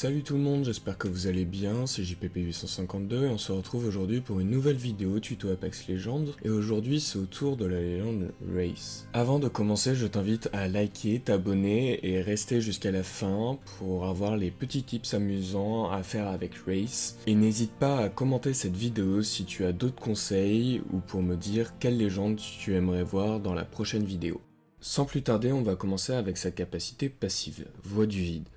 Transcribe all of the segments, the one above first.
Salut tout le monde, j'espère que vous allez bien, c'est JPP852 et on se retrouve aujourd'hui pour une nouvelle vidéo tuto Apex Legends et aujourd'hui c'est au tour de la légende Race. Avant de commencer, je t'invite à liker, t'abonner et rester jusqu'à la fin pour avoir les petits tips amusants à faire avec Race. Et n'hésite pas à commenter cette vidéo si tu as d'autres conseils ou pour me dire quelle légende tu aimerais voir dans la prochaine vidéo. Sans plus tarder, on va commencer avec sa capacité passive, Voix du vide.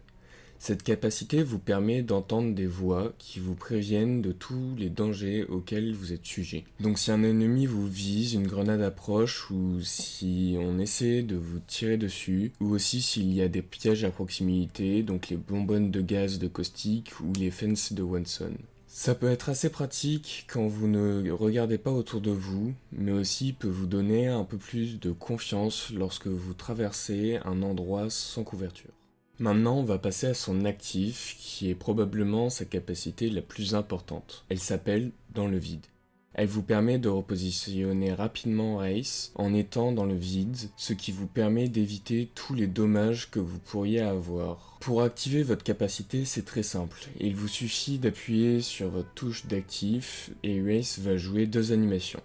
Cette capacité vous permet d'entendre des voix qui vous préviennent de tous les dangers auxquels vous êtes sujet. Donc si un ennemi vous vise, une grenade approche, ou si on essaie de vous tirer dessus, ou aussi s'il y a des pièges à proximité, donc les bonbonnes de gaz de caustique ou les fences de Wanson. Ça peut être assez pratique quand vous ne regardez pas autour de vous, mais aussi peut vous donner un peu plus de confiance lorsque vous traversez un endroit sans couverture. Maintenant, on va passer à son actif, qui est probablement sa capacité la plus importante. Elle s'appelle Dans le vide. Elle vous permet de repositionner rapidement Race en étant dans le vide, ce qui vous permet d'éviter tous les dommages que vous pourriez avoir. Pour activer votre capacité, c'est très simple. Il vous suffit d'appuyer sur votre touche d'actif et Race va jouer deux animations.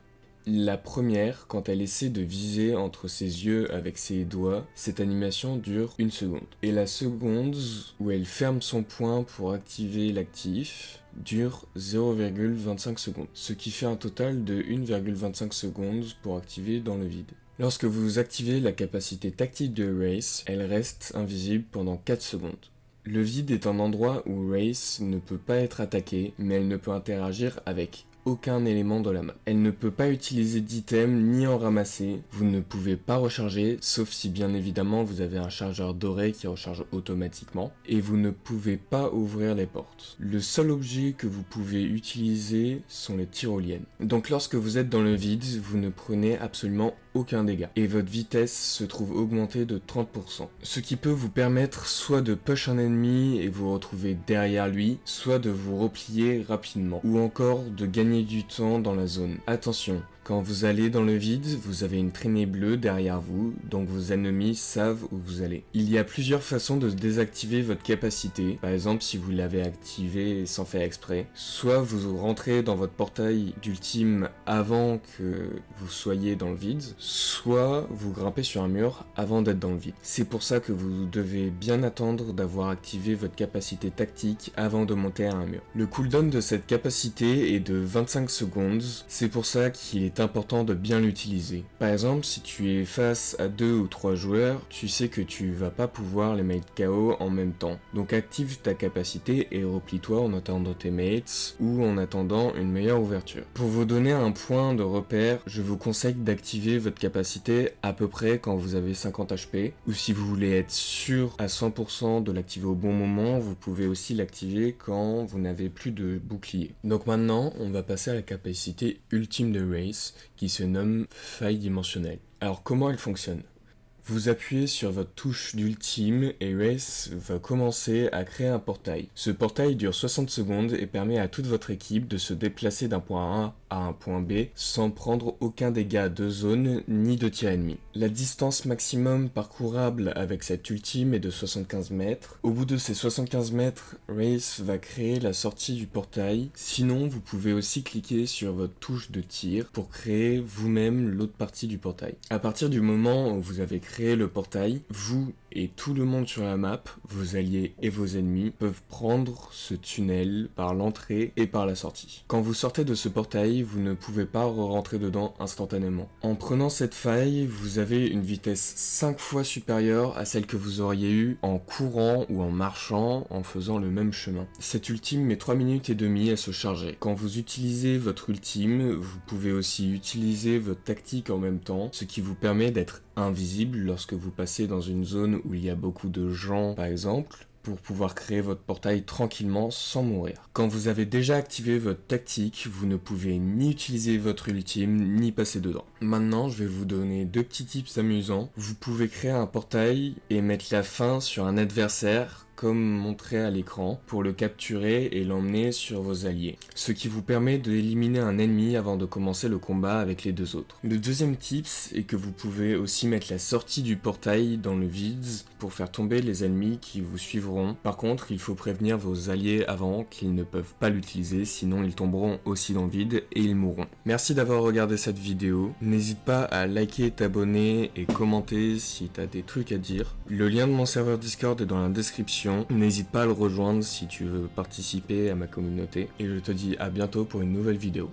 La première, quand elle essaie de viser entre ses yeux avec ses doigts, cette animation dure 1 seconde. Et la seconde, où elle ferme son poing pour activer l'actif, dure 0,25 secondes. Ce qui fait un total de 1,25 secondes pour activer dans le vide. Lorsque vous activez la capacité tactique de Race, elle reste invisible pendant 4 secondes. Le vide est un endroit où Race ne peut pas être attaquée, mais elle ne peut interagir avec aucun élément de la map. Elle ne peut pas utiliser d'items ni en ramasser, vous ne pouvez pas recharger, sauf si bien évidemment vous avez un chargeur doré qui recharge automatiquement, et vous ne pouvez pas ouvrir les portes. Le seul objet que vous pouvez utiliser sont les tyroliennes. Donc lorsque vous êtes dans le vide, vous ne prenez absolument aucun dégât, et votre vitesse se trouve augmentée de 30%. Ce qui peut vous permettre soit de push un ennemi et vous retrouver derrière lui, soit de vous replier rapidement, ou encore de gagner du temps dans la zone. Attention, quand vous allez dans le vide, vous avez une traînée bleue derrière vous, donc vos ennemis savent où vous allez. Il y a plusieurs façons de désactiver votre capacité, par exemple si vous l'avez activée sans faire exprès. Soit vous rentrez dans votre portail d'ultime avant que vous soyez dans le vide, soit vous grimpez sur un mur avant d'être dans le vide. C'est pour ça que vous devez bien attendre d'avoir activé votre capacité tactique avant de monter à un mur. Le cooldown de cette capacité est de 25 secondes, c'est pour ça qu'il est important de bien l'utiliser. Par exemple, si tu es face à 2 ou 3 joueurs, tu sais que tu vas pas pouvoir les mettre KO en même temps. Donc active ta capacité et replie-toi en attendant tes mates ou en attendant une meilleure ouverture. Pour vous donner un point de repère, je vous conseille d'activer votre capacité à peu près quand vous avez 50 HP, ou si vous voulez être sûr à 100% de l'activer au bon moment, vous pouvez aussi l'activer quand vous n'avez plus de bouclier. Donc maintenant, on va passer à la capacité ultime de Race, qui se nomme faille dimensionnelle. Alors comment elle fonctionne ? Vous appuyez sur votre touche d'ultime et Race va commencer à créer un portail. Ce portail dure 60 secondes et permet à toute votre équipe de se déplacer d'un point A à un point B sans prendre aucun dégât de zone ni de tir ennemi. La distance maximum parcourable avec cette ultime est de 75 mètres. Au bout de ces 75 mètres, Race va créer la sortie du portail. Sinon, vous pouvez aussi cliquer sur votre touche de tir pour créer vous-même l'autre partie du portail. À partir du moment où vous avez créé le portail, vous et tout le monde sur la map, vos alliés et vos ennemis, peuvent prendre ce tunnel par l'entrée et par la sortie. Quand vous sortez de ce portail, vous ne pouvez pas rentrer dedans instantanément. En prenant cette faille, vous avez une vitesse 5 fois supérieure à celle que vous auriez eue en courant ou en marchant en faisant le même chemin. Cette ultime met 3 minutes et demie à se charger. Quand vous utilisez votre ultime, vous pouvez aussi utiliser votre tactique en même temps, ce qui vous permet d'être invisible lorsque vous passez dans une zone où il y a beaucoup de gens par exemple, pour pouvoir créer votre portail tranquillement sans mourir. Quand vous avez déjà activé votre tactique, vous ne pouvez ni utiliser votre ultime, ni passer dedans. Maintenant, je vais vous donner deux petits tips amusants. Vous pouvez créer un portail et mettre la fin sur un adversaire comme montré à l'écran pour le capturer et l'emmener sur vos alliés, ce qui vous permet d'éliminer un ennemi avant de commencer le combat avec les deux autres. Le deuxième tips est que vous pouvez aussi mettre la sortie du portail dans le vide pour faire tomber les ennemis qui vous suivront. Par contre, il faut prévenir vos alliés avant qu'ils ne peuvent pas l'utiliser, sinon ils tomberont aussi dans le vide et ils mourront. Merci d'avoir regardé cette vidéo, n'hésite pas à liker, t'abonner et commenter si t'as des trucs à dire. Le lien de mon serveur Discord est dans la description, n'hésite pas à le rejoindre si tu veux participer à ma communauté et je te dis à bientôt pour une nouvelle vidéo.